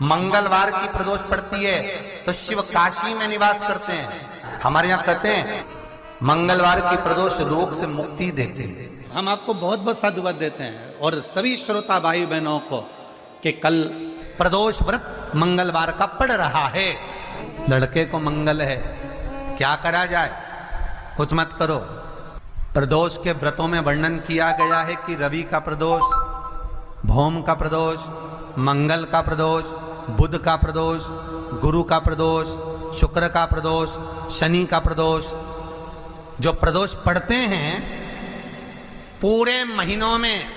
मंगलवार की प्रदोष पड़ती है तो शिव काशी में निवास करते हैं। हमारे यहाँ कहते हैं मंगलवार की प्रदोष रोग से मुक्ति देती है। हम आपको बहुत बहुत साधुवाद देते हैं और सभी श्रोता भाई बहनों को कि कल प्रदोष व्रत मंगलवार का पड़ रहा है। लड़के को मंगल है, क्या करा जाए, कुछ मत करो। प्रदोष के व्रतों में वर्णन किया गया है कि रवि का प्रदोष, भौम का प्रदोष, मंगल का प्रदोष, बुध का प्रदोष, गुरु का प्रदोष, शुक्र का प्रदोष, शनि का प्रदोष। जो प्रदोष पढ़ते हैं पूरे महीनों में,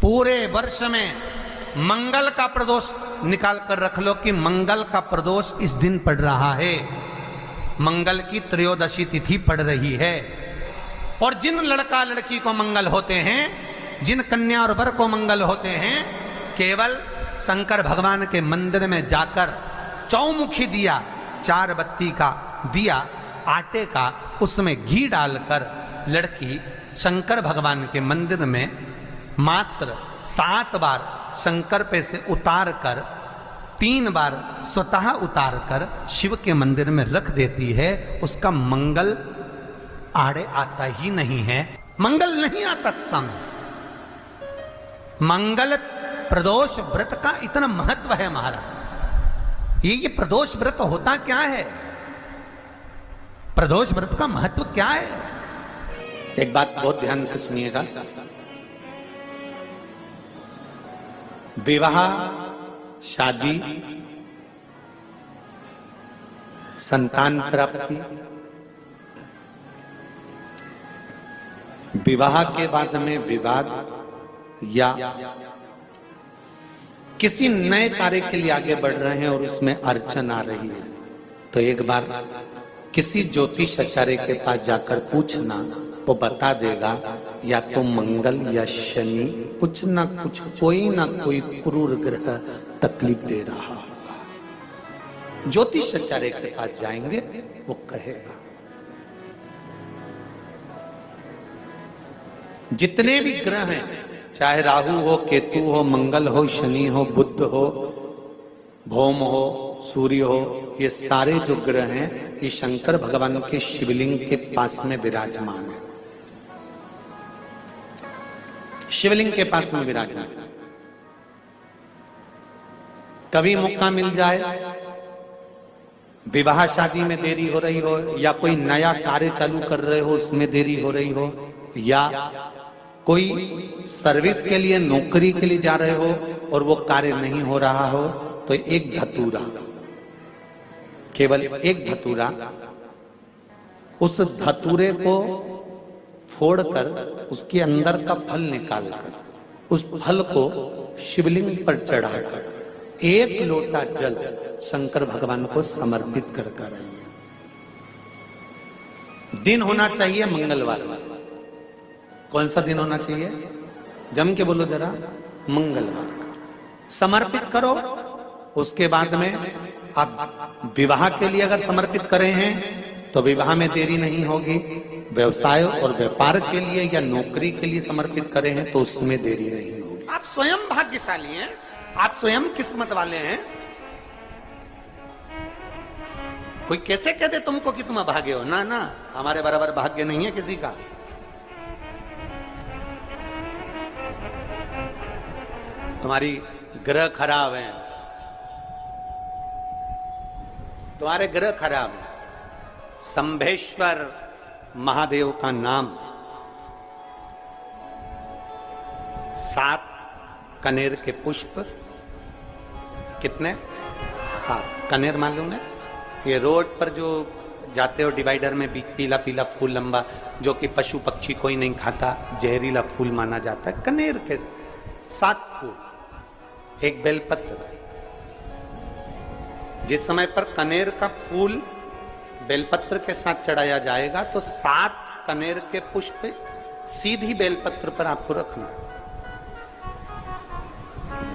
पूरे वर्ष में मंगल का प्रदोष निकाल कर रख लो कि मंगल का प्रदोष इस दिन पड़ रहा है, मंगल की त्रयोदशी तिथि पड़ रही है। और जिन लड़का लड़की को मंगल होते हैं, जिन कन्या और वर को मंगल होते हैं, केवल शंकर भगवान के मंदिर में जाकर चौमुखी दिया, 4 बत्ती का दिया आटे का, उसमें घी डालकर लड़की शंकर भगवान के मंदिर में मात्र 7 बार शंकर पे से उतार कर 3 बार स्वतः उतार कर शिव के मंदिर में रख देती है। उसका मंगल आड़े आता ही नहीं है, मंगल नहीं आता सामने। मंगल प्रदोष व्रत का इतना महत्व है महाराज। ये प्रदोष व्रत होता क्या है, प्रदोष व्रत का महत्व क्या है? एक बात बहुत ध्यान से सुनिएगा। विवाह, शादी, संतान प्राप्ति, विवाह के बाद में विवाद या किसी नए कार्य के लिए आगे बढ़ रहे हैं और उसमें अड़चन आ रही है, तो एक बार किसी ज्योतिष आचार्य के पास जाकर पूछना, वो बता देगा या तो मंगल या शनि कुछ ना कुछ, कोई ना कोई क्रूर ग्रह तकलीफ दे रहा होगा। ज्योतिष आचार्य के पास जाएंगे, वो कहेगा। जितने भी ग्रह हैं, चाहे राहु हो, केतु हो, मंगल हो, शनि हो, बुध हो, भौम हो, सूर्य हो, ये सारे जो ग्रह हैं ये शंकर भगवान के शिवलिंग के पास में विराजमान है। शिवलिंग के पास में विराजमान। कभी मौका मिल जाए, विवाह शादी में देरी हो रही हो, या कोई नया कार्य चालू कर रहे हो उसमें देरी हो रही हो, या कोई सर्विस के लिए, नौकरी के लिए जा रहे हो और वो कार्य नहीं हो रहा हो, तो एक धतूरा, केवल एक धतूरा, उस धतूरे को फोड़कर उसके अंदर का फल निकालकर उस फल को शिवलिंग पर चढ़ाकर 1 लोटा जल शंकर भगवान को समर्पित कर कर। दिन होना चाहिए मंगलवार। कौन सा दिन होना चाहिए? जम के बोलो जरा, मंगलवार का समर्पित करो। उसके बाद में आप विवाह के लिए अगर समर्पित करें हैं तो विवाह में देरी नहीं होगी। व्यवसाय और व्यापार के लिए या नौकरी के लिए समर्पित करें हैं तो उसमें देरी नहीं होगी। आप स्वयं भाग्यशाली हैं, आप स्वयं किस्मत वाले हैं। कोई कैसे कहते तुमको कि तुम अभागे हो? ना ना, हमारे बराबर भाग्य नहीं है किसी का। तुम्हारी ग्रह खराब है, तुम्हारे ग्रह खराब है। संभेश्वर महादेव का नाम 7 कनेर के पुष्प, कितने? 7 कनेर मालूम है? ये रोड पर जो जाते हो डिवाइडर में पीला पीला फूल लंबा, जो कि पशु पक्षी कोई नहीं खाता, जहरीला फूल माना जाता है। कनेर के 7 फूल, एक बेलपत्र। जिस समय पर कनेर का फूल बेलपत्र के साथ चढ़ाया जाएगा तो 7 कनेर के पुष्प सीधी बेलपत्र पर आपको रखना है।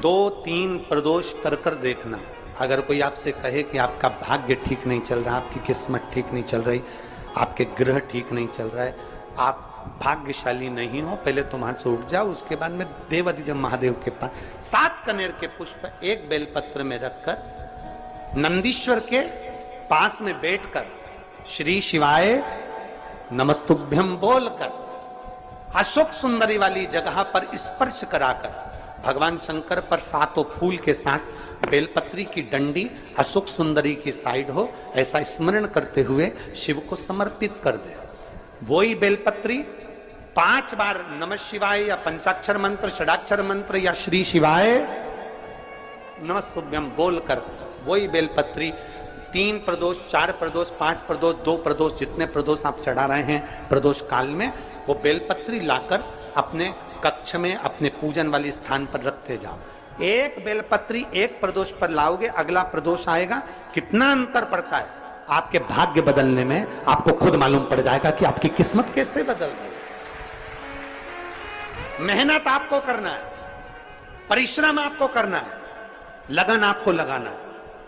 2-3 प्रदोष कर कर देखना। अगर कोई आपसे कहे कि आपका भाग्य ठीक नहीं चल रहा, आपकी किस्मत ठीक नहीं चल रही, आपके ग्रह ठीक नहीं चल रहा है, आप भाग्यशाली नहीं हो, पहले तुम वहां से उठ जाओ, उसके बाद में देवाधिदेव महादेव के पास 7 कनेर के पुष्प एक बेलपत्र में रखकर नंदीश्वर के पास में बैठकर श्री शिवाय नमस्तुभ्यम बोलकर अशोक सुंदरी वाली जगह पर स्पर्श कराकर भगवान शंकर पर 7 फूल के साथ बेलपत्री की डंडी अशोक सुंदरी की साइड हो, ऐसा स्मरण करते हुए शिव को समर्पित कर दे। वही बेलपत्री 5 बार नमः शिवाय या पंचाक्षर मंत्र, षडाक्षर मंत्र या श्री शिवाय नमस्तुभ्यम बोलकर वही बेलपत्री 3 प्रदोष, 4 प्रदोष, 5 प्रदोष, 2 प्रदोष, जितने प्रदोष आप चढ़ा रहे हैं प्रदोष काल में, वो बेलपत्री लाकर अपने कक्ष में अपने पूजन वाले स्थान पर रखते जाओ। एक बेलपत्री एक प्रदोष पर लाओगे, अगला प्रदोष आएगा, कितना अंतर पड़ता है आपके भाग्य बदलने में, आपको खुद मालूम पड़ जाएगा कि आपकी किस्मत कैसे बदल गई। मेहनत आपको करना है, परिश्रम आपको करना है, लगन आपको लगाना है,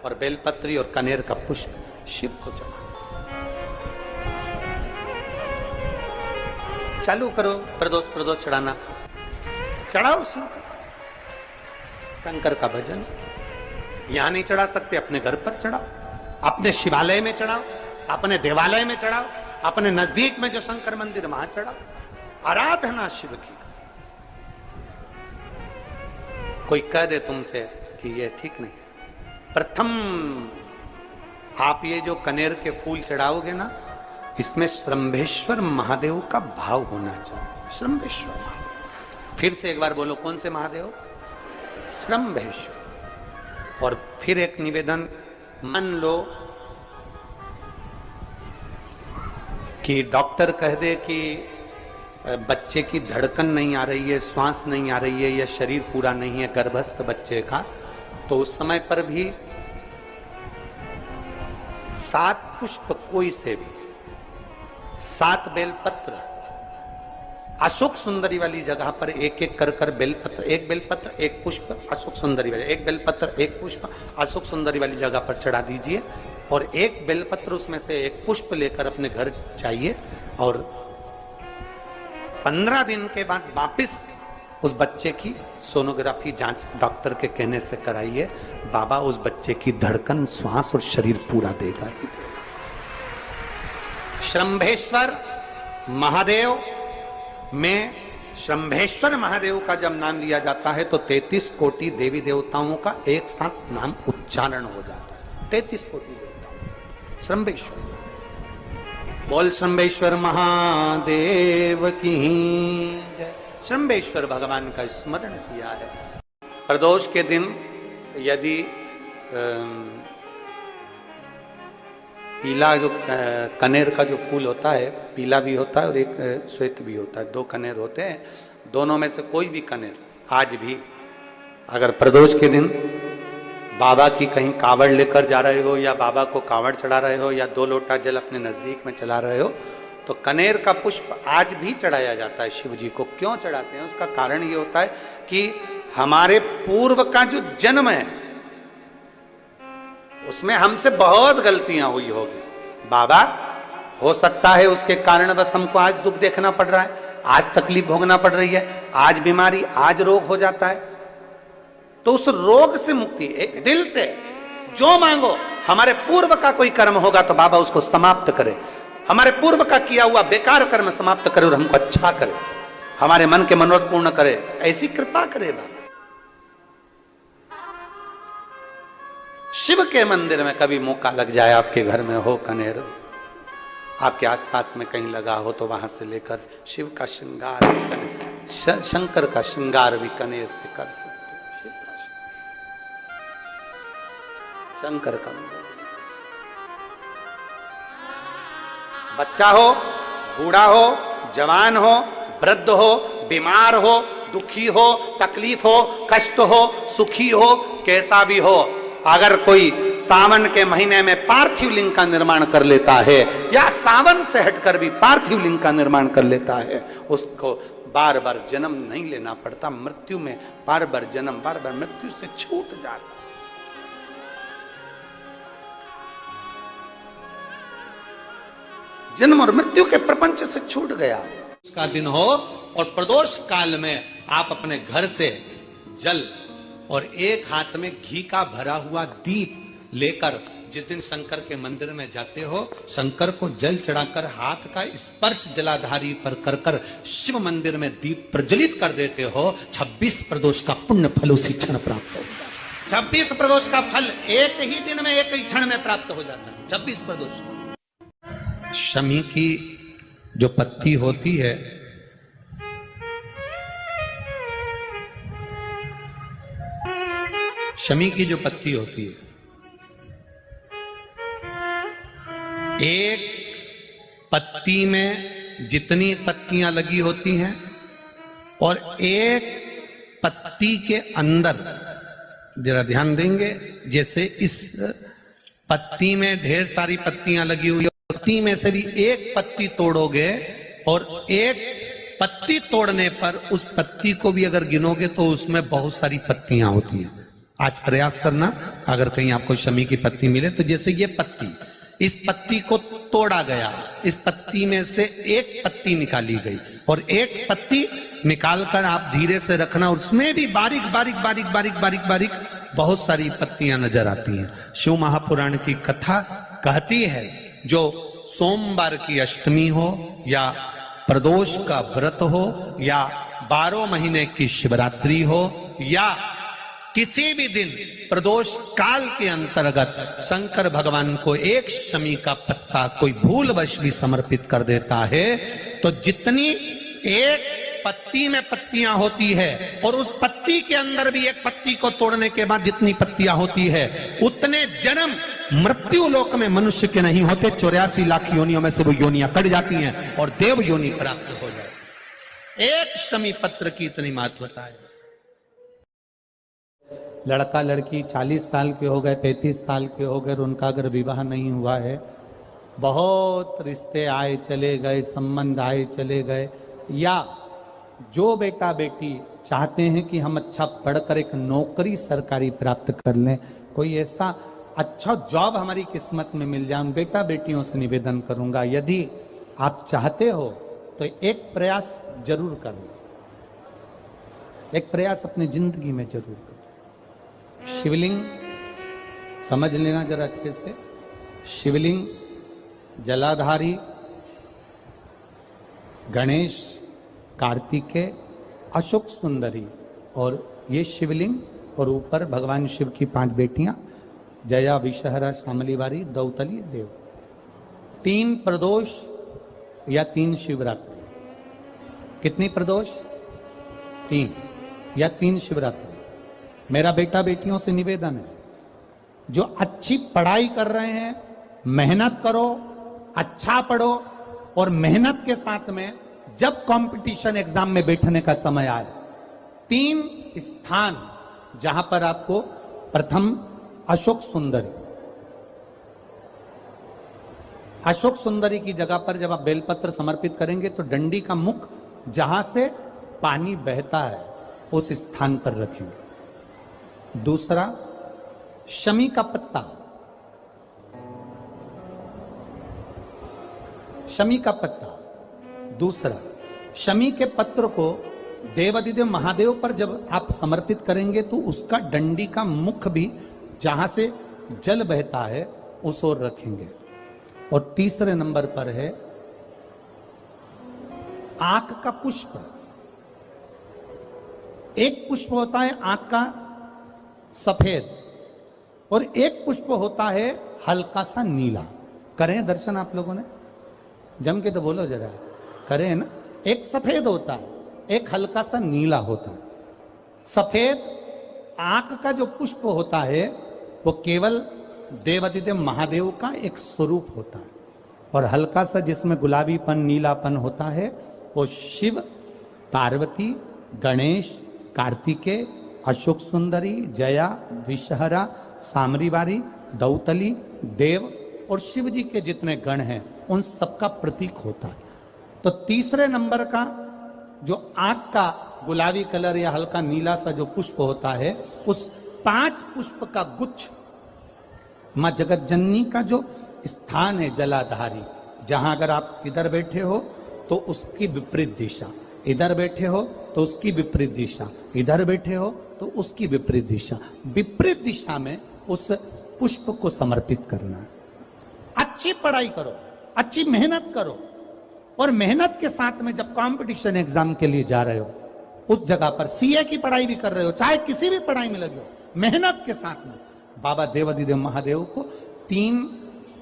और बेलपत्री और कनेर का पुष्प शिव को चढ़ाना। चालू करो प्रदोष प्रदोष चढ़ाना, चढ़ाओ शिव शंकर का भजन। यहां नहीं चढ़ा सकते, अपने घर पर चढ़ाओ, अपने शिवालय में चढ़ाओ, अपने देवालय में चढ़ाओ, अपने नजदीक में जो शंकर मंदिर वहां चढ़ाओ, आराधना शिव की। कोई कह दे तुमसे कि ये ठीक नहीं, प्रथम आप ये जो कनेर के फूल चढ़ाओगे ना, इसमें श्रंभेश्वर महादेव का भाव होना चाहिए। श्रंभेश्वर महादेव, फिर से एक बार बोलो, कौन से महादेव? श्रंभेश्वर। और फिर एक निवेदन, मान लो कि डॉक्टर कह दे कि बच्चे की धड़कन नहीं आ रही है, श्वास नहीं आ रही है, या शरीर पूरा नहीं है गर्भस्थ बच्चे का, तो उस समय पर भी 7 पुष्प कोई से भी, 7 बेलपत्र अशोक सुंदरी वाली जगह पर एक एक कर कर बेलपत्र, एक बेलपत्र एक पुष्प अशोक सुंदरी वाली, एक बेलपत्र एक पुष्प अशोक सुंदरी वाली जगह पर चढ़ा दीजिए, और एक बेलपत्र उसमें से एक पुष्प लेकर अपने घर चाहिए, और 15 दिन के बाद वापिस उस बच्चे की सोनोग्राफी जांच डॉक्टर के कहने से कराइए। बाबा उस बच्चे की धड़कन, श्वास और शरीर पूरा देगा। श्रंभेश्वर महादेव में, श्रंभेश्वर महादेव का जब नाम लिया जाता है तो 33 कोटि देवी देवताओं का एक साथ नाम उच्चारण हो जाता है। 33 कोटि देवताओं, श्रंभेश्वर। बोल श्रंभेश्वर महादेव की जय। श्रंभेश्वर भगवान का स्मरण किया है। प्रदोष के दिन यदि पीला जो कनेर का जो फूल होता है, पीला भी होता है और एक श्वेत भी होता है, 2 कनेर होते हैं, दोनों में से कोई भी कनेर आज भी अगर प्रदोष के दिन बाबा की कहीं कावड़ लेकर जा रहे हो, या बाबा को कावड़ चढ़ा रहे हो, या 2 लोटा जल अपने नजदीक में चला रहे हो, तो कनेर का पुष्प आज भी चढ़ाया जाता है शिव जी को। क्यों चढ़ाते हैं? उसका कारण ये होता है कि हमारे पूर्व का जो जन्म है उसमें हमसे बहुत गलतियां हुई होगी। बाबा, हो सकता है उसके कारण बस हमको आज दुख देखना पड़ रहा है, आज तकलीफ भोगना पड़ रही है, आज बीमारी, आज रोग हो जाता है, तो उस रोग से मुक्ति एक दिल से जो मांगो, हमारे पूर्व का कोई कर्म होगा तो बाबा उसको समाप्त करे, हमारे पूर्व का किया हुआ बेकार कर्म समाप्त करे और हमको अच्छा करे, हमारे मन के मनोरथ पूर्ण करे, ऐसी कृपा करे बाबा। शिव के मंदिर में कभी मौका लग जाए, आपके घर में हो कनेर, आपके आसपास में कहीं लगा हो, तो वहां से लेकर शिव का श्रृंगार, शंकर का श्रृंगार भी कनेर से कर सकते हो। शंकर का बच्चा हो, बूढ़ा हो, जवान हो, वृद्ध हो, बीमार हो, दुखी हो, तकलीफ हो, कष्ट हो, सुखी हो, कैसा भी हो, अगर कोई सावन के महीने में पार्थिव लिंग का निर्माण कर लेता है, या सावन से हटकर भी पार्थिव लिंग का निर्माण कर लेता है, उसको बार बार जन्म नहीं लेना पड़ता। मृत्यु में बार बार जन्म, बार बार मृत्यु से छूट जाता। जन्म और मृत्यु के प्रपंच से छूट गया। का दिन हो और प्रदोष काल में आप अपने घर से जल और एक हाथ में घी का भरा हुआ दीप लेकर जिस दिन शंकर के मंदिर में जाते हो, शंकर को जल चढ़ाकर हाथ का स्पर्श जलाधारी पर कर कर शिव मंदिर में दीप प्रज्वलित कर देते हो, 26 प्रदोष का पुण्य फल उसी क्षण प्राप्त होगा। 26 प्रदोष का फल एक ही दिन में, एक ही क्षण में प्राप्त हो जाता है। 26 प्रदोष। शमी की जो पत्ती होती है, शमी की जो पत्ती होती है, एक पत्ती में जितनी पत्तियां लगी होती हैं और एक पत्ती के अंदर, जरा ध्यान देंगे, जैसे इस पत्ती में ढेर सारी पत्तियां लगी हुई है, पत्ती में से भी एक पत्ती तोड़ोगे और एक पत्ती तोड़ने पर उस पत्ती को भी अगर गिनोगे तो उसमें बहुत सारी पत्तियां होती हैं। आज प्रयास करना, अगर कहीं आपको शमी की पत्ती मिले तो जैसे ये पत्ती, इस पत्ती को तोड़ा गया, इस पत्ती में से एक पत्ती निकाली गई और एक पत्ती निकालकर आप धीरे से रखना, उसमें भी बारीक बारीक बारीक बारीक बारीक बारीक बहुत सारी पत्तियां नजर आती हैं। शिव महापुराण की कथा कहती है, जो सोमवार की अष्टमी हो या प्रदोष का व्रत हो या 12 महीने की शिवरात्रि हो या किसी भी दिन प्रदोष काल के अंतर्गत शंकर भगवान को एक शमी का पत्ता कोई भूलवश भी समर्पित कर देता है, तो जितनी एक पत्ती में पत्तियां होती है और उस पत्ती के अंदर भी एक पत्ती को तोड़ने के बाद जितनी पत्तियां होती है, उतने जन्म मृत्यु लोक में मनुष्य के नहीं होते। 84 लाख योनियों में से वो योनियां कट जाती हैं और देव योनि प्राप्त हो जाए। एक शमी पत्र की इतनी महत्वता है। लड़का लड़की 40 साल के हो गए, 35 साल के हो गए, उनका अगर विवाह नहीं हुआ है, बहुत रिश्ते आए चले गए, संबंध आए चले गए, या जो बेटा बेटी चाहते हैं कि हम अच्छा पढ़कर एक नौकरी सरकारी प्राप्त कर लें, कोई ऐसा अच्छा जॉब हमारी किस्मत में मिल जाए, उन बेटा बेटियों से निवेदन करूंगा, यदि आप चाहते हो तो एक प्रयास जरूर करना, एक प्रयास अपनी जिंदगी में जरूर करना। शिवलिंग समझ लेना जरा अच्छे से, शिवलिंग, जलाधारी, गणेश, कार्तिकेय, अशोक सुंदरी, और ये शिवलिंग, और ऊपर भगवान शिव की 5 बेटियां, जया, विषहरा, शामलीवारी, दौतली, देव। 3 प्रदोष या 3 शिवरात्रि। कितनी प्रदोष? 3 या 3 शिवरात्रि। मेरा बेटा बेटियों से निवेदन है, जो अच्छी पढ़ाई कर रहे हैं, मेहनत करो, अच्छा पढ़ो, और मेहनत के साथ में जब कंपटीशन एग्जाम में बैठने का समय आए, 3 स्थान जहां पर आपको, प्रथम अशोक सुंदरी, अशोक सुंदरी की जगह पर जब आप बेलपत्र समर्पित करेंगे तो डंडी का मुख जहां से पानी बहता है उस स्थान पर रखेंगे। दूसरा, शमी का पत्ता, शमी का पत्ता। दूसरा, शमी के पत्र को देवादिदेव महादेव पर जब आप समर्पित करेंगे तो उसका डंडी का मुख भी जहां से जल बहता है उस ओर रखेंगे। और तीसरे नंबर पर है आंख का पुष्प। एक पुष्प होता है आंख का सफेद और एक पुष्प होता है हल्का सा नीला। करें दर्शन आप लोगों ने? जम के तो बोलो जरा, करें ना? एक सफेद होता है, एक हल्का सा नीला होता है। सफेद आंख का जो पुष्प होता है वो केवल देवादिदेव महादेव का एक स्वरूप होता है, और हल्का सा जिसमें गुलाबीपन, नीलापन होता है वो शिव, पार्वती, गणेश, कार्तिकेय, अशोक सुंदरी, जया, विषहरा, सामरीवारी, दौतली, देव और शिव जी के जितने गण हैं उन सबका प्रतीक होता है। तो तीसरे नंबर का जो आंख का गुलाबी कलर या हल्का नीला सा जो पुष्प होता है, उस 5 पुष्प का गुच्छ मां जगत जननी का जो स्थान है जलाधारी, जहां अगर आप इधर बैठे हो तो उसकी विपरीत दिशा, इधर बैठे हो तो उसकी विपरीत दिशा, इधर बैठे हो तो उसकी विपरीत दिशा, विपरीत दिशा में उस पुष्प को समर्पित करना है। अच्छी पढ़ाई करो, अच्छी मेहनत करो, और मेहनत के साथ में जब कंपटीशन एग्जाम के लिए जा रहे हो, उस जगह पर सीए की पढ़ाई भी कर रहे हो, चाहे किसी भी पढ़ाई में लगे हो, मेहनत के साथ में बाबा देवाधिदेव महादेव को 3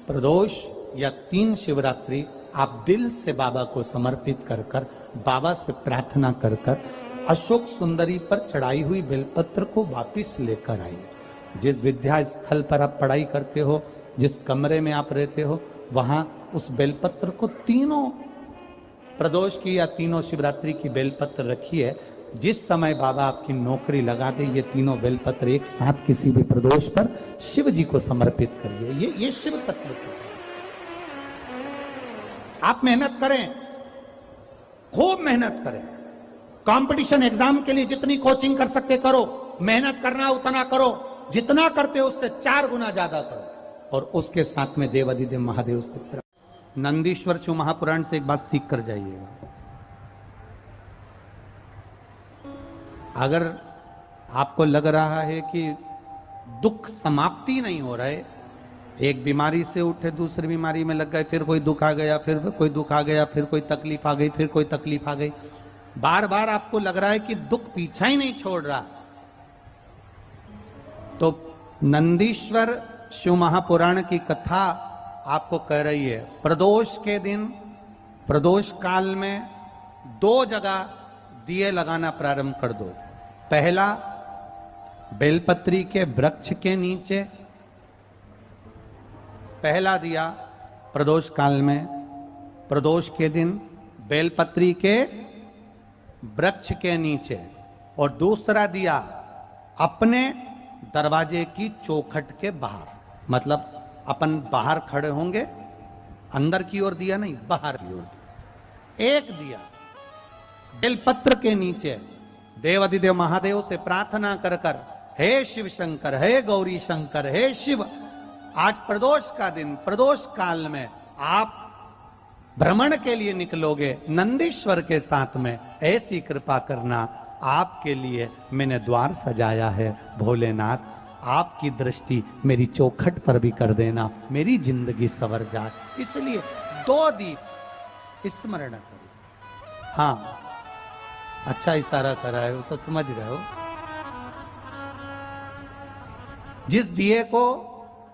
प्रदोष या 3 शिवरात्रि आप दिल से बाबा को समर्पित कर कर, बाबा से प्रार्थना कर कर अशोक सुंदरी पर चढ़ाई हुई बेलपत्र को वापिस लेकर आइए। जिस विद्या स्थल पर आप पढ़ाई करते हो, जिस कमरे में आप रहते हो, वहां उस बेलपत्र को 3 प्रदोष की या 3 शिवरात्रि की बेलपत्र रखिए। जिस समय बाबा आपकी नौकरी लगा दे, ये 3 बेलपत्र एक साथ किसी भी प्रदोष पर शिव जी को समर्पित करिए। ये शिव तत्व है। आप मेहनत करें, खूब मेहनत करें, कंपटीशन एग्जाम के लिए जितनी कोचिंग कर सकते करो, मेहनत करना उतना करो, जितना करते हो उससे 4 गुना ज्यादा करो, और उसके साथ में देवाधिदेव महादेव से नंदीश्वर शिव महापुराण से एक बात सीख कर जाइएगा। अगर आपको लग रहा है कि दुख समाप्ति नहीं हो रहा है, एक बीमारी से उठे दूसरी बीमारी में लग गए, फिर कोई दुख आ गया, फिर कोई दुख आ गया, फिर कोई तकलीफ आ गई, फिर कोई तकलीफ आ गई, बार बार आपको लग रहा है कि दुख पीछा ही नहीं छोड़ रहा, तो नंदीश्वर शिव महापुराण की कथा आपको कह रही है, प्रदोष के दिन, प्रदोष काल में 2 जगह दिए लगाना प्रारंभ कर दो। पहला, बेलपत्री के वृक्ष के नीचे पहला दिया प्रदोष काल में, प्रदोष के दिन बेलपत्री के वृक्ष के नीचे, और दूसरा दिया अपने दरवाजे की चौखट के बाहर, मतलब अपन बाहर खड़े होंगे, अंदर की ओर दिया नहीं, बाहर की ओर। एक दिया बेलपत्र के नीचे देवाधिदेव महादेव से प्रार्थना कर कर, हे शिव शंकर, हे गौरी शंकर, हे शिव, आज प्रदोष का दिन, प्रदोष काल में आप भ्रमण के लिए निकलोगे नंदीश्वर के साथ में, ऐसी कृपा करना, आपके लिए मैंने द्वार सजाया है भोलेनाथ, आपकी दृष्टि मेरी चौखट पर भी कर देना, मेरी जिंदगी संवर जाए। इसलिए 2 दीप स्मरण करो। हाँ, अच्छा इशारा करा है, उसको समझ गए हो। जिस दिए को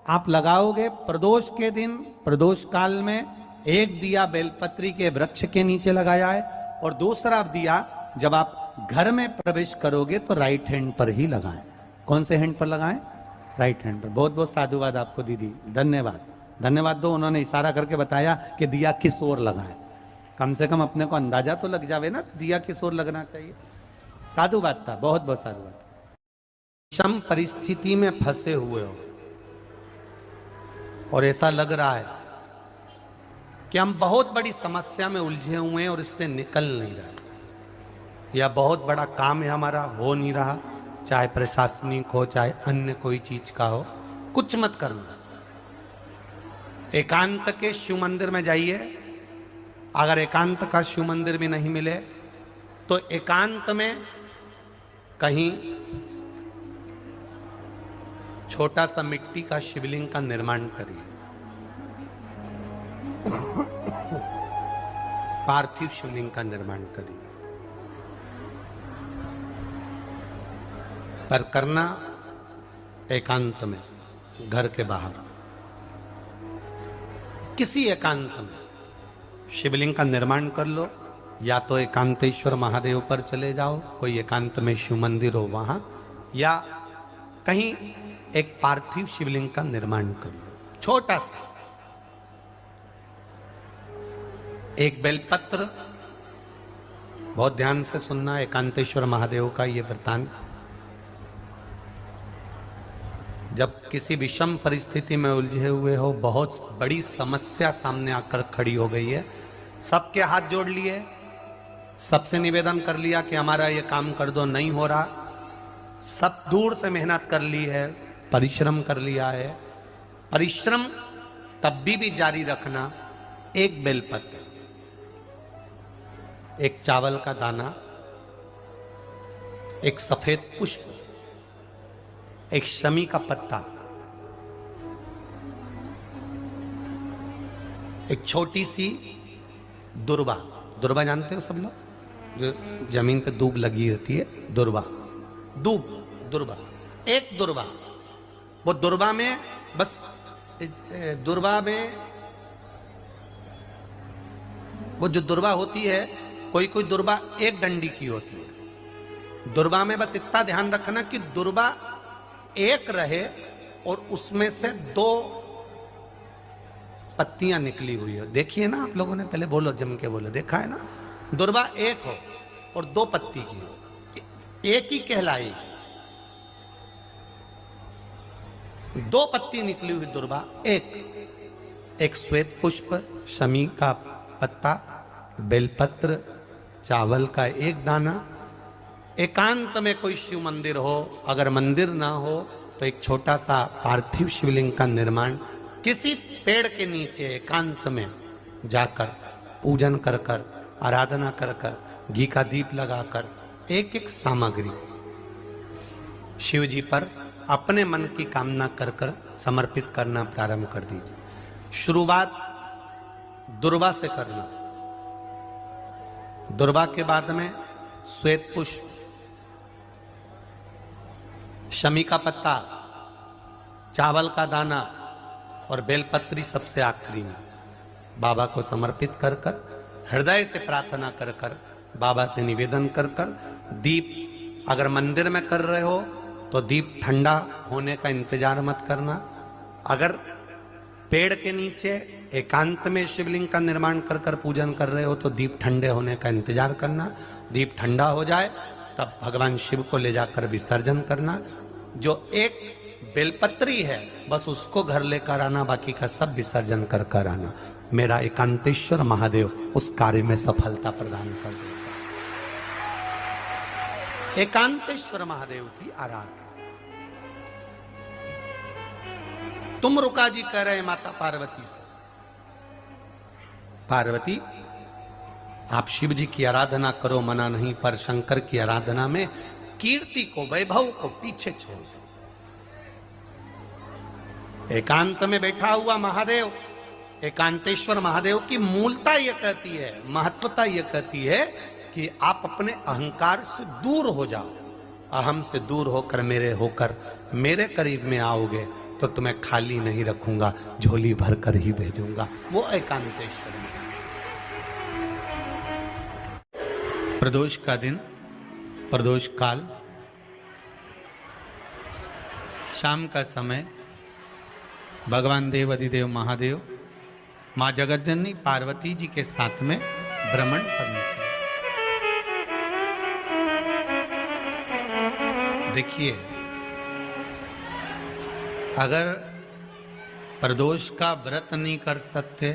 आप लगाओगे प्रदोष के दिन, प्रदोष काल में, एक दिया बेलपत्री के वृक्ष के नीचे लगाया है, और दूसरा दिया जब आप घर में प्रवेश करोगे तो राइट हैंड पर ही लगाएं। कौन से हैंड पर लगाएं? राइट हैंड पर। बहुत बहुत साधुवाद आपको दीदी, धन्यवाद, धन्यवाद दो। उन्होंने इशारा करके बताया कि दिया किस ओर लगाएं, कम से कम अपने को अंदाजा तो लग जावे ना दिया किस ओर लगना चाहिए। साधुवाद था, बहुत बहुत साधुवाद। विषम परिस्थिति में फंसे हुए हो और ऐसा लग रहा है कि हम बहुत बड़ी समस्या में उलझे हुए हैं और इससे निकल नहीं रहे, या बहुत बड़ा काम है हमारा, हो नहीं रहा, चाहे प्रशासनिक हो चाहे अन्य कोई चीज का हो, कुछ मत करना। एकांत के शिव मंदिर में जाइए। अगर एकांत का शिव मंदिर भी नहीं मिले तो एकांत में कहीं छोटा सा मिट्टी का शिवलिंग का निर्माण करिए, पार्थिव शिवलिंग का निर्माण करिए, पर करना एकांत में, घर के बाहर किसी एकांत में शिवलिंग का निर्माण कर लो। या तो एकांतेश्वर महादेव पर चले जाओ, कोई एकांत में शिव मंदिर हो वहां, या कहीं एक पार्थिव शिवलिंग का निर्माण कर लो, छोटा सा। एक बेलपत्र, बहुत ध्यान से सुनना, एकांतेश्वर महादेव का ये वृत्तांत। जब किसी विषम परिस्थिति में उलझे हुए हो, बहुत बड़ी समस्या सामने आकर खड़ी हो गई है, सबके हाथ जोड़ लिए, सबसे निवेदन कर लिया कि हमारा ये काम कर दो, नहीं हो रहा, सब दूर से मेहनत कर ली है, परिश्रम कर लिया है, परिश्रम तब भी जारी रखना। एक बेलपत्र, एक चावल का दाना, एक सफेद पुष्प, एक शमी का पत्ता, एक छोटी सी दुर्वा। दुर्वा जानते हो सब लोग, जो जमीन पे दूब लगी रहती है, दुर्वा, दूब, दुर्वा, एक दुर्वा। वो दुर्वा में बस, दुर्वा में वो जो दुर्वा होती है, कोई कोई दुर्वा एक डंडी की होती है। दुर्वा में बस इतना ध्यान रखना कि दुर्वा एक रहे और उसमें से 2 पत्तियां निकली हुई हो। देखिए ना आप लोगों ने, पहले बोलो, जम के बोलो, देखा है ना? दुर्वा एक हो और 2 पत्ती की हो, एक ही कहलाएगी। 2 पत्ती निकली हुई दुर्वा, एक श्वेत पुष्प, शमी का पत्ता, बेलपत्र, चावल का एक दाना। एकांत में कोई शिव मंदिर हो, अगर मंदिर ना हो तो एक छोटा सा पार्थिव शिवलिंग का निर्माण किसी पेड़ के नीचे एकांत में जाकर पूजन कर कर, आराधना कर कर, घी का दीप लगाकर एक एक सामग्री शिव जी पर अपने मन की कामना कर कर समर्पित करना प्रारंभ कर दीजिए। शुरुआत दुर्वा से करना। दुर्वा के बाद में श्वेत पुष्प, शमी का पत्ता, चावल का दाना और बेलपत्री सबसे आखिरी में बाबा को समर्पित कर कर, हृदय से प्रार्थना कर कर, बाबा से निवेदन कर कर, दीप अगर मंदिर में कर रहे हो तो दीप ठंडा होने का इंतजार मत करना। अगर पेड़ के नीचे एकांत में शिवलिंग का निर्माण कर कर पूजन कर रहे हो तो दीप ठंडे होने का इंतजार करना। दीप ठंडा हो जाए तब भगवान शिव को ले जाकर विसर्जन करना। जो एक बेलपत्री है बस उसको घर लेकर आना, बाकी का सब विसर्जन कर कर आना। मेरा एकांतेश्वर महादेव उस कार्य में सफलता प्रदान कर देगा। एकांतेश्वर महादेव की आराधना। तुम रुका जी कह रहे हैं माता पार्वती से, पार्वती आप शिव जी की आराधना करो, मना नहीं, पर शंकर की आराधना में कीर्ति को, वैभव को पीछे छोड़। एकांत में बैठा हुआ महादेव, एकांतेश्वर महादेव की मूलता यह कहती है, महत्वता यह कहती है कि आप अपने अहंकार से दूर हो जाओ। अहम से दूर होकर मेरे करीब में आओगे तो तुम्हें खाली नहीं रखूंगा, झोली भर कर ही भेजूंगा। वो एकांतेश्वर। प्रदोष का दिन, प्रदोष काल, शाम का समय, भगवान देव अधिदेव महादेव मां जगतजननी पार्वती जी के साथ में भ्रमण पर निकले। देखिए, अगर प्रदोष का व्रत नहीं कर सकते,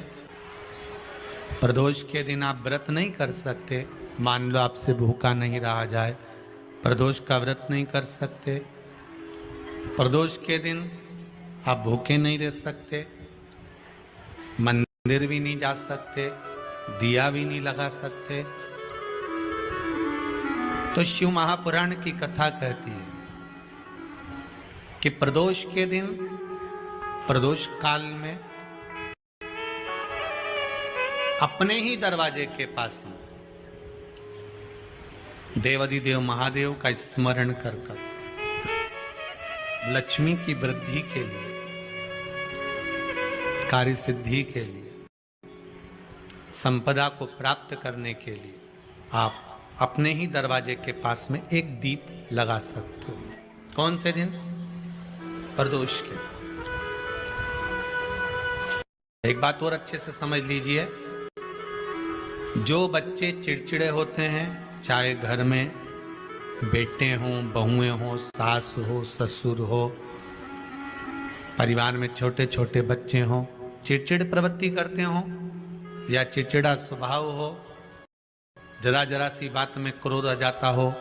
प्रदोष के दिन आप व्रत नहीं कर सकते, मान लो आपसे भूखा नहीं रहा जाए, प्रदोष का व्रत नहीं कर सकते, प्रदोष के दिन आप भूखे नहीं रह सकते, मंदिर भी नहीं जा सकते, दिया भी नहीं लगा सकते, तो शिव महापुराण की कथा कहती है कि प्रदोष के दिन, प्रदोष काल में अपने ही दरवाजे के पास देवाधिदेव महादेव का स्मरण कर कर लक्ष्मी की वृद्धि के लिए, कार्य सिद्धि के लिए, संपदा को प्राप्त करने के लिए आप अपने ही दरवाजे के पास में एक दीप लगा सकते हो। कौन से दिन? प्रदोष के। एक बात और अच्छे से समझ लीजिए, जो बच्चे चिड़चिड़े होते हैं, चाहे घर में बेटे हों, बहुएं हों, सास हो, ससुर हो, परिवार में छोटे छोटे बच्चे हों, चिड़चिड़ प्रवृत्ति करते हों या चिड़चिड़ा स्वभाव हो, जरा जरा सी बात में क्रोध आ जाता हो,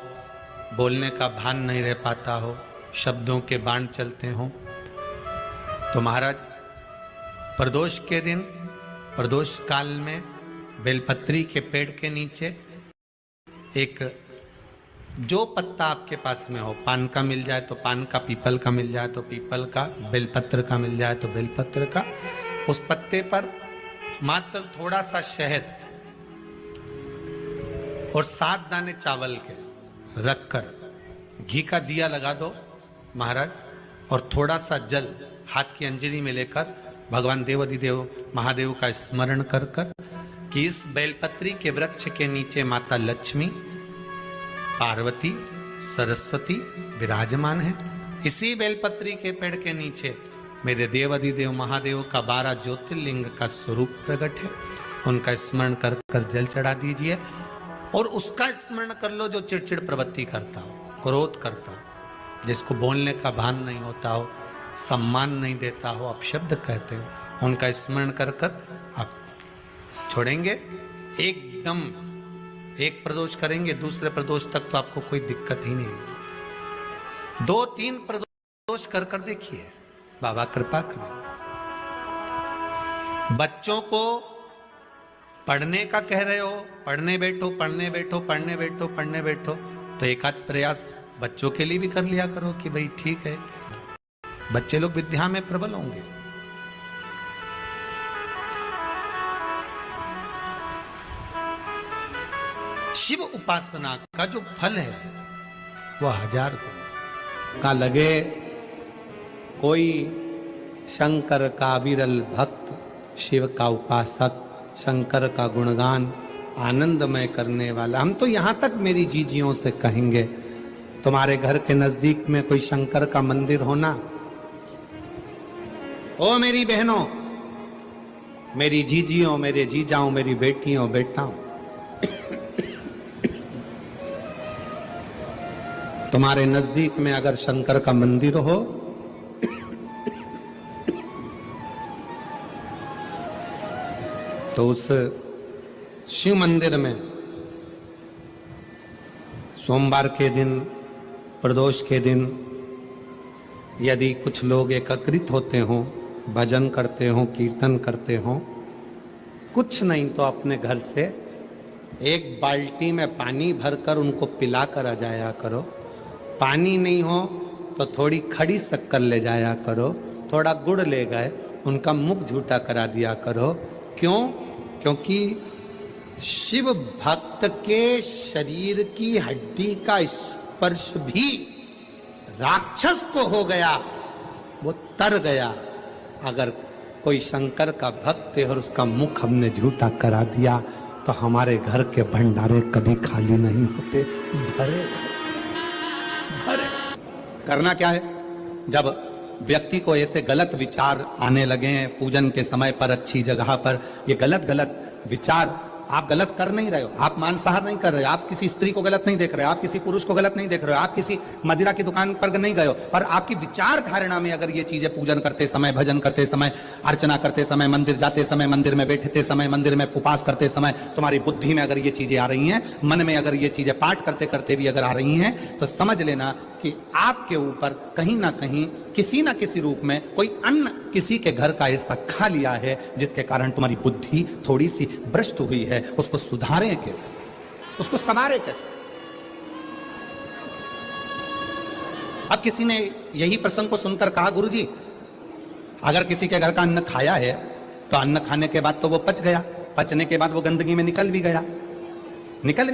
बोलने का भान नहीं रह पाता हो, शब्दों के बाण चलते हों, तो महाराज प्रदोष के दिन, प्रदोष काल में बेलपत्री के पेड़ के नीचे एक जो पत्ता आपके पास में हो, पान का मिल जाए तो पान का, पीपल का मिल जाए तो पीपल का, बेलपत्र का मिल जाए तो बेलपत्र का, उस पत्ते पर मात्र थोड़ा सा शहद और 7 दाने चावल के रखकर घी का दिया लगा दो महाराज, और थोड़ा सा जल हाथ की अंजलि में लेकर भगवान देवाधिदेव महादेव का स्मरण कर कर कि इस बेलपत्री के वृक्ष के नीचे माता लक्ष्मी, पार्वती, सरस्वती विराजमान है। इसी बेलपत्री के पेड़ के नीचे मेरे देवाधिदेव महादेव का 12 ज्योतिर्लिंग का स्वरूप प्रकट है। उनका स्मरण कर कर जल चढ़ा दीजिए और उसका स्मरण कर लो जो चिड़चिड़ प्रवृत्ति करता हो, क्रोध करता हो, जिसको बोलने का भान नहीं होता हो, सम्मान नहीं देता हो, अपशब्द कहते हो, उनका स्मरण कर कर आप छोड़ेंगे। एकदम एक प्रदोष करेंगे, दूसरे प्रदोष तक तो आपको कोई दिक्कत ही नहीं। 2-3 प्रदोष कर कर देखिए, बाबा कृपा करें। बच्चों को पढ़ने का कह रहे हो, पढ़ने बैठो, पढ़ने बैठो, पढ़ने बैठो, पढ़ने बैठो, तो एक आध प्रयास बच्चों के लिए भी कर लिया करो कि भाई ठीक है, बच्चे लोग विद्या में प्रबल होंगे। शिव उपासना का जो फल है वह 1000 गुना का लगे कोई शंकर का विरल भक्त, शिव का उपासक, शंकर का गुणगान आनंदमय करने वाला। हम तो यहां तक मेरी जीजियों से कहेंगे, तुम्हारे घर के नजदीक में कोई शंकर का मंदिर होना, ओ मेरी बहनों, मेरी जीजियों, मेरे जीजाओं, मेरी बेटियों, बेटाओं, तुम्हारे नजदीक में अगर शंकर का मंदिर हो तो उस शिव मंदिर में सोमवार के दिन, प्रदोष के दिन यदि कुछ लोग एकत्रित होते हों, भजन करते हों, कीर्तन करते हों, कुछ नहीं तो अपने घर से एक बाल्टी में पानी भरकर उनको पिला कर आ जाया करो। पानी नहीं हो तो थोड़ी खड़ी शक्कर ले जाया करो, थोड़ा गुड़ ले गए, उनका मुख झूठा करा दिया करो। क्यों? क्योंकि शिव भक्त के शरीर की हड्डी का स्पर्श भी राक्षस को हो गया, वो तर गया। अगर कोई शंकर का भक्त है और उसका मुख हमने झूठा करा दिया तो हमारे घर के भंडारे कभी खाली नहीं होते, भरे भरे। करना क्या है? जब व्यक्ति को ऐसे गलत विचार आने लगे हैं पूजन के समय पर, अच्छी जगह पर, ये गलत गलत विचार, आप गलत कर नहीं रहे हो, आप मांसाहार नहीं कर रहे हो, आप किसी स्त्री को गलत नहीं देख रहे हो, आप किसी पुरुष को गलत नहीं देख रहे हो, आप किसी मदिरा की दुकान पर नहीं गए हो, पर आपकी विचार धारणा में अगर ये चीजें पूजन करते समय, भजन करते समय, अर्चना करते समय, मंदिर जाते समय, मंदिर में बैठते समय, मंदिर में उपवास करते समय, तुम्हारी बुद्धि में अगर ये चीजें आ रही हैं, मन में अगर ये चीजें पाठ करते करते भी अगर आ रही हैं, तो समझ लेना कि आपके ऊपर कहीं ना कहीं किसी ना किसी रूप में कोई अन्न किसी के घर का ऐसा खा लिया है जिसके कारण तुम्हारी बुद्धि थोड़ी सी भ्रष्ट हुई है। उसको सुधारें कैसे, उसको संवारें कैसे? अब किसी ने यही प्रसंग को सुनकर कहा, गुरुजी अगर किसी के घर का अन्न खाया है तो अन्न खाने के बाद तो वो पच गया, पचने के बाद वो गंदगी में निकल भी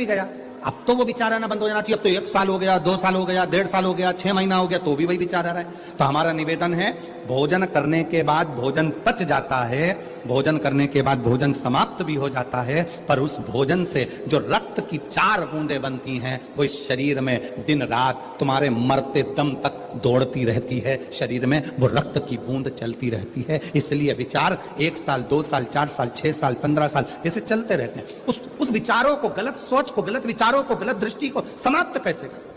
गया। अब तो वो विचार आना बंद हो जाना चाहिए। अब तो 1 साल हो गया, 2 साल हो गया, 1.5 साल हो गया, 6 महीना हो गया, तो भी वही विचार आ रहा है। तो हमारा निवेदन है, भोजन करने के बाद भोजन पच जाता है, भोजन करने के बाद भोजन समाप्त भी हो जाता है, पर उस भोजन से जो रक्त की 4 बूंदें बनती हैं वो इस शरीर में दिन रात तुम्हारे मरते दम तक दौड़ती रहती है। शरीर में वो रक्त की बूंद चलती रहती है। इसलिए विचार 1 साल, 2 साल, 4 साल, 6 साल, 15 साल जैसे चलते रहते हैं। उस विचारों को, गलत सोच को, गलत विचारों को, गलत दृष्टि को समाप्त कैसे करें?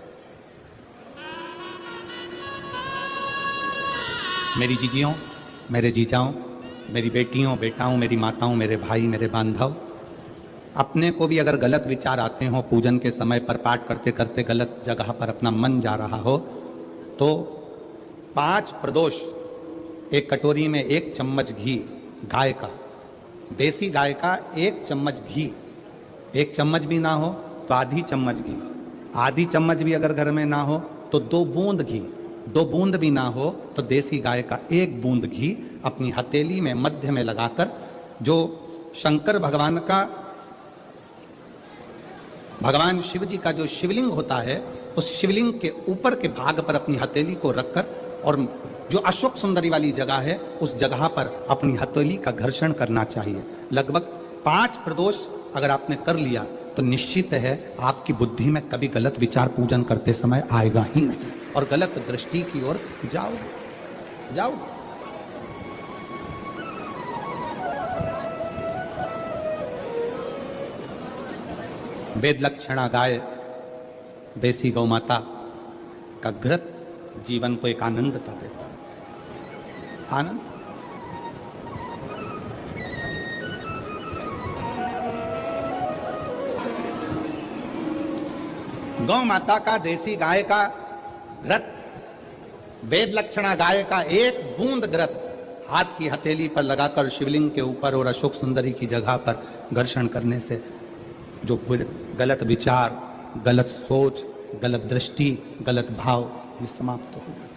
मेरी जीजियों, मेरे जीजाओं, मेरी बेटियों, बेटाओं, मेरी माताओं, मेरे भाई, मेरे बांधव, अपने को भी अगर गलत विचार आते हो, पूजन के समय पर पाठ करते करते गलत जगह पर अपना मन जा रहा हो, तो 5 प्रदोष एक कटोरी में 1 चम्मच घी, गाय का, देसी गाय का 1 चम्मच घी, 1 चम्मच भी ना हो तो तो आधी चम्मच घी, आधी चम्मच भी अगर घर में ना हो तो 2 बूंद घी, 2 बूंद भी ना हो तो देसी गाय का 1 बूंद घी अपनी हथेली में मध्य में लगाकर, जो शंकर भगवान का, भगवान शिव जी का जो शिवलिंग होता है, उस शिवलिंग के ऊपर के भाग पर अपनी हथेली को रखकर, और जो अशोक सुंदरी वाली जगह है उस जगह पर अपनी हथेली का घर्षण करना चाहिए। लगभग 5 प्रदोष अगर आपने कर लिया तो निश्चित है आपकी बुद्धि में कभी गलत विचार पूजन करते समय आएगा ही नहीं, और गलत दृष्टि की ओर जाओ। वेद लक्षणा गाय, देसी गौ माता का घृत जीवन को एक आनंदता देता है, आनंद। गौ माता का, देसी गाय का घृत, वेद लक्षणा गाय का 1 बूंद घृत हाथ की हथेली पर लगाकर शिवलिंग के ऊपर और अशोक सुंदरी की जगह पर घर्षण करने से जो गलत विचार, गलत सोच, गलत दृष्टि, गलत भाव, ये समाप्त हो जाता है।